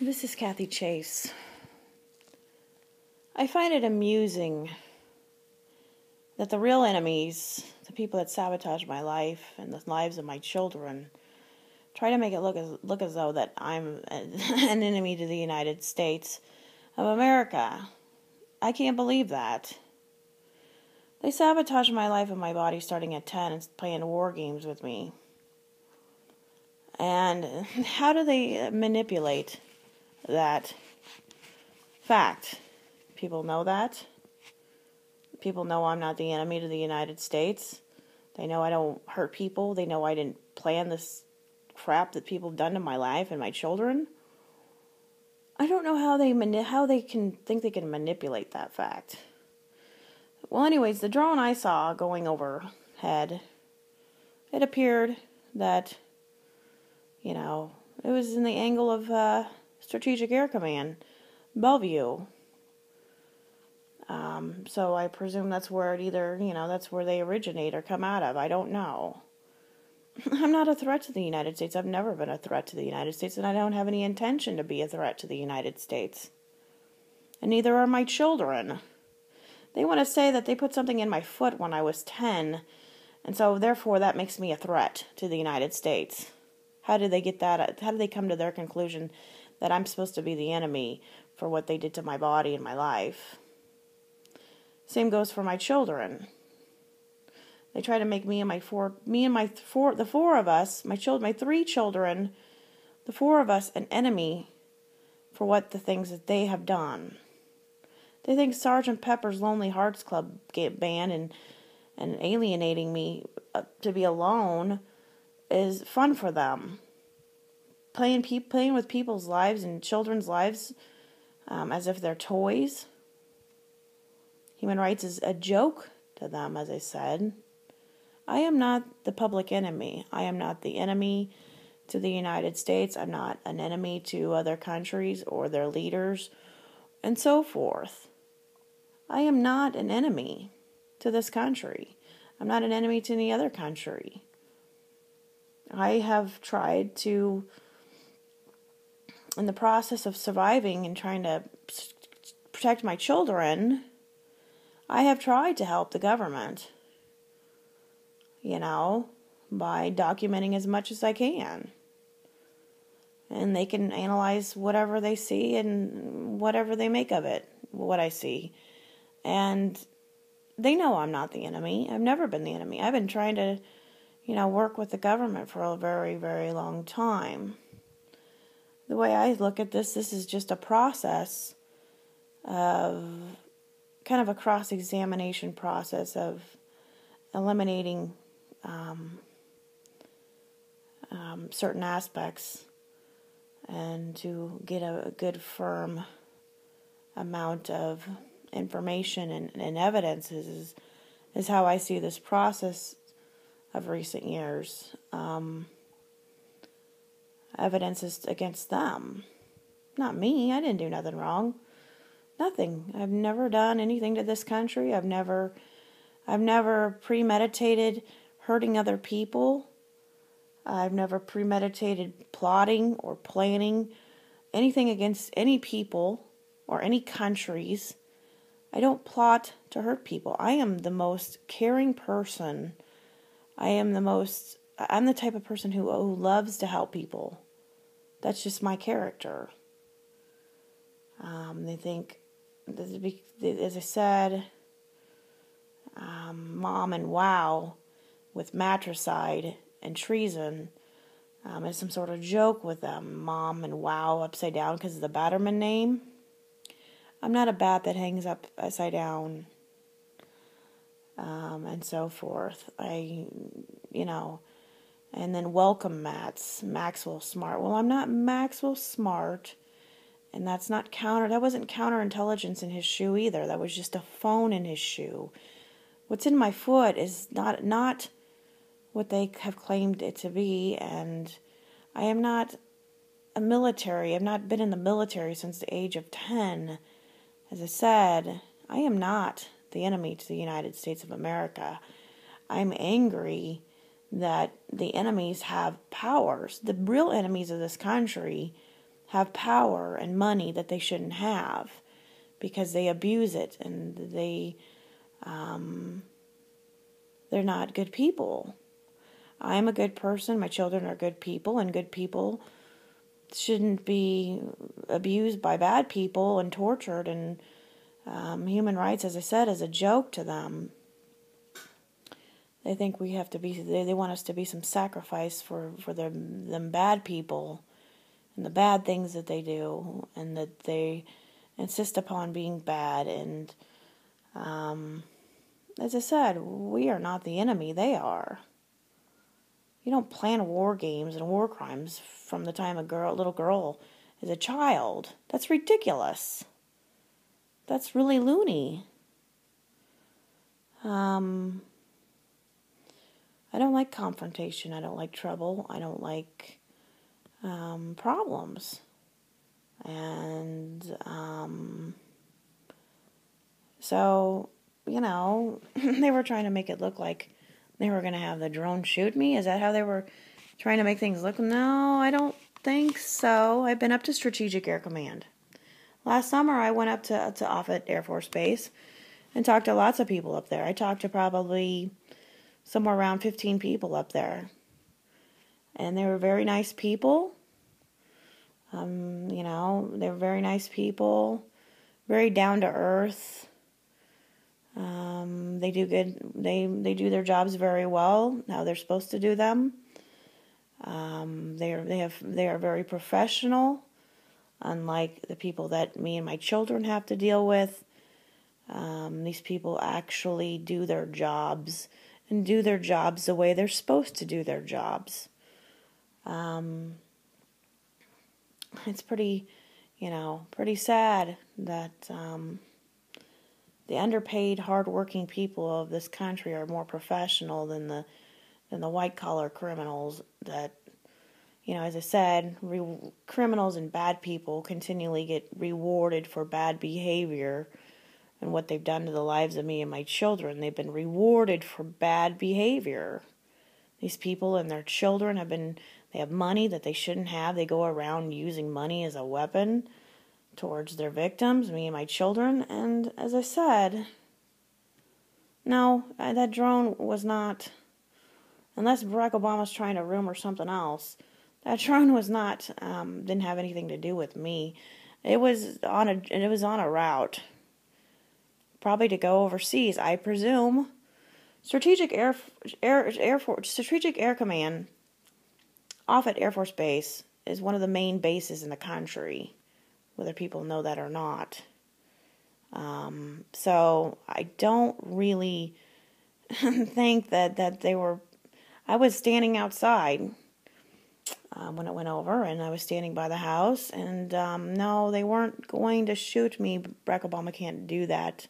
This is Kathy Chase. I find it amusing that the real enemies, the people that sabotage my life and the lives of my children, try to make it look as though that I'm an enemy to the United States of America. I can't believe that. They sabotaged my life and my body starting at 10 and playing war games with me. And how do they manipulate that fact? People know that. People know I'm not the enemy to the United States. They know I don't hurt people. They know I didn't plan this crap that people have done to my life and my children. I don't know how they can think they can manipulate that fact. Well, anyways, the drone I saw going overhead, it appeared that, it was in the angle of Strategic Air Command, Bellevue. So I presume that's where that's where they originate or come out of. I don't know. I'm not a threat to the United States. I've never been a threat to the United States, and I don't have any intention to be a threat to the United States. And neither are my children. They want to say that they put something in my foot when I was 10, and so therefore that makes me a threat to the United States. How did they get that? How did they come to their conclusion that I'm supposed to be the enemy for what they did to my body and my life? Same goes for my children. They try to make the four of us, my three children, the four of us, an enemy for what the things that they have done. They think Sgt. Pepper's Lonely Hearts Club Band and alienating me to be alone is fun for them. Playing with people's lives and children's lives as if they're toys. Human rights is a joke to them, as I said. I am not the public enemy. I am not the enemy to the United States. I'm not an enemy to other countries or their leaders and so forth. I am not an enemy to this country. I'm not an enemy to any other country. I have tried to, in the process of surviving and trying to protect my children, I have tried to help the government, by documenting as much as I can. And they can analyze whatever they see and whatever they make of it, what I see. And they know I'm not the enemy. I've never been the enemy. I've been trying to, work with the government for a very, very long time. The way I look at this is just a process of kind of a cross-examination process of eliminating certain aspects and to get a good firm amount of information and evidence is how I see this process of recent years. Evidence is against them, not me. I didn't do nothing wrong. Nothing. I've never done anything to this country. I've never premeditated hurting other people. I've never premeditated plotting or planning anything against any people or any countries. I don't plot to hurt people. I am the most caring person. I'm the type of person who loves to help people. That's just my character. They think, as I said, Mom and Wow with matricide and treason is some sort of joke with them. Mom and Wow upside down because of the Batterman name. I'm not a bat that hangs up upside down and so forth. And then welcome mats, Maxwell Smart. Well, I'm not Maxwell Smart, and that wasn't counterintelligence in his shoe either. That was just a phone in his shoe. What's in my foot is not what they have claimed it to be, and I am not a military. I've not been in the military since the age of 10. As I said, I am not the enemy to the United States of America. I'm angry that the enemies have powers. The real enemies of this country have power and money that they shouldn't have because they abuse it and they're not good people. I'm a good person. My children are good people, and good people shouldn't be abused by bad people and tortured. And human rights, as I said, is a joke to them. They think we have to be. They want us to be some sacrifice for them bad people and the bad things that they do, and that they insist upon being bad. And as I said, we are not the enemy. They are. You don't plan war games and war crimes from the time a little girl is a child. That's ridiculous. That's really loony. I don't like confrontation. I don't like trouble. I don't like problems. And so, they were trying to make it look like they were going to have the drone shoot me. Is that how they were trying to make things look? No, I don't think so. I've been up to Strategic Air Command. Last summer, I went up to Offutt Air Force Base and talked to lots of people up there. I talked to probably somewhere around 15 people up there. And they were very nice people. They were very nice people, very down to earth. They do good. They do their jobs very well. How they're supposed to do them. They are very professional, unlike the people that me and my children have to deal with. These people actually do their jobs and do their jobs the way they're supposed to do their jobs. It's pretty sad that the underpaid, hardworking people of this country are more professional than the white-collar criminals that, as I said, criminals and bad people continually get rewarded for bad behavior and what they've done to the lives of me and my children. They've been rewarded for bad behavior. These people and their children they have money that they shouldn't have. They go around using money as a weapon towards their victims, me and my children. And as I said, no, that drone was not, unless Barack Obama's trying to rumor something else, that drone was not, didn't have anything to do with me. It was on a route, probably to go overseas, I presume. Strategic Air Command, Offutt Air Force Base, is one of the main bases in the country, whether people know that or not. So I don't really think that they were. I was standing outside when it went over, and I was standing by the house, and no, they weren't going to shoot me. Barack Obama can't do that.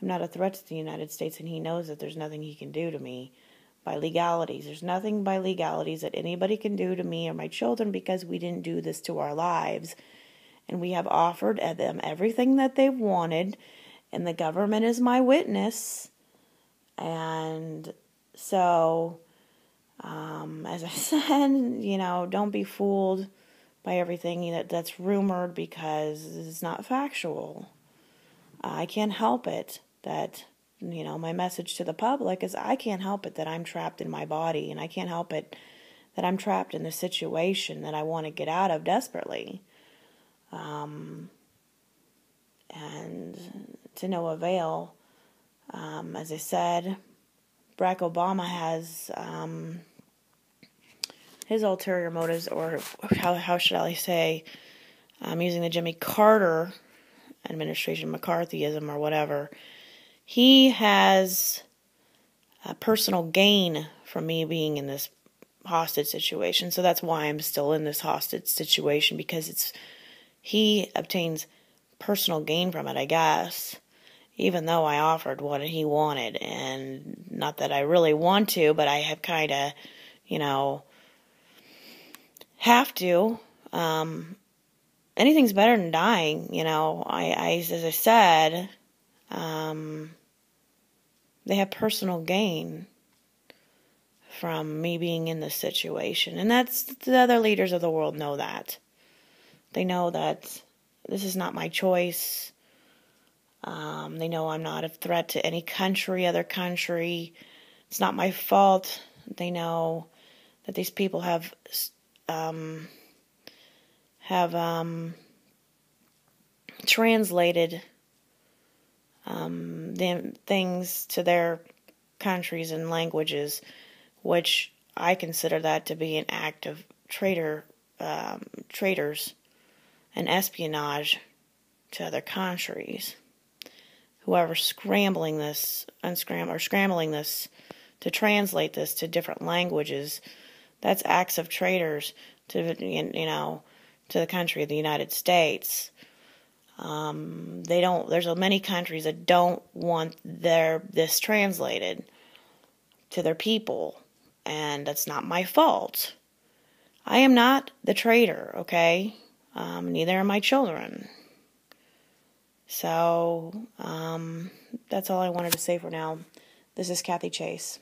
I'm not a threat to the United States, and he knows that there's nothing he can do to me by legalities. There's nothing by legalities that anybody can do to me or my children because we didn't do this to our lives. And we have offered them everything that they've wanted, and the government is my witness. And so, as I said, don't be fooled by everything that's rumored because it's not factual. I can't help it that, my message to the public is I can't help it that I'm trapped in my body, and I can't help it that I'm trapped in this situation that I want to get out of desperately. And to no avail. As I said, Barack Obama has his ulterior motives, or how should I say, using the Jimmy Carter administration, McCarthyism or whatever. He has a personal gain from me being in this hostage situation. So that's why I'm still in this hostage situation, because he obtains personal gain from it, I guess, even though I offered what he wanted. And not that I really want to, but I have kind of, have to. Anything's better than dying, as I said, they have personal gain from me being in this situation. And the other leaders of the world know that. They know that this is not my choice. They know I'm not a threat to any country, other country. It's not my fault. They know that these people have translated the things to their countries and languages, which I consider that to be an act of traitors and espionage to other countries. Whoever's scrambling this to translate this to different languages, that's acts of traitors to to the country of the United States. There's many countries that don't want this translated to their people, and that's not my fault. I am not the traitor, okay? Neither are my children. So, that's all I wanted to say for now. This is Kathy Chase.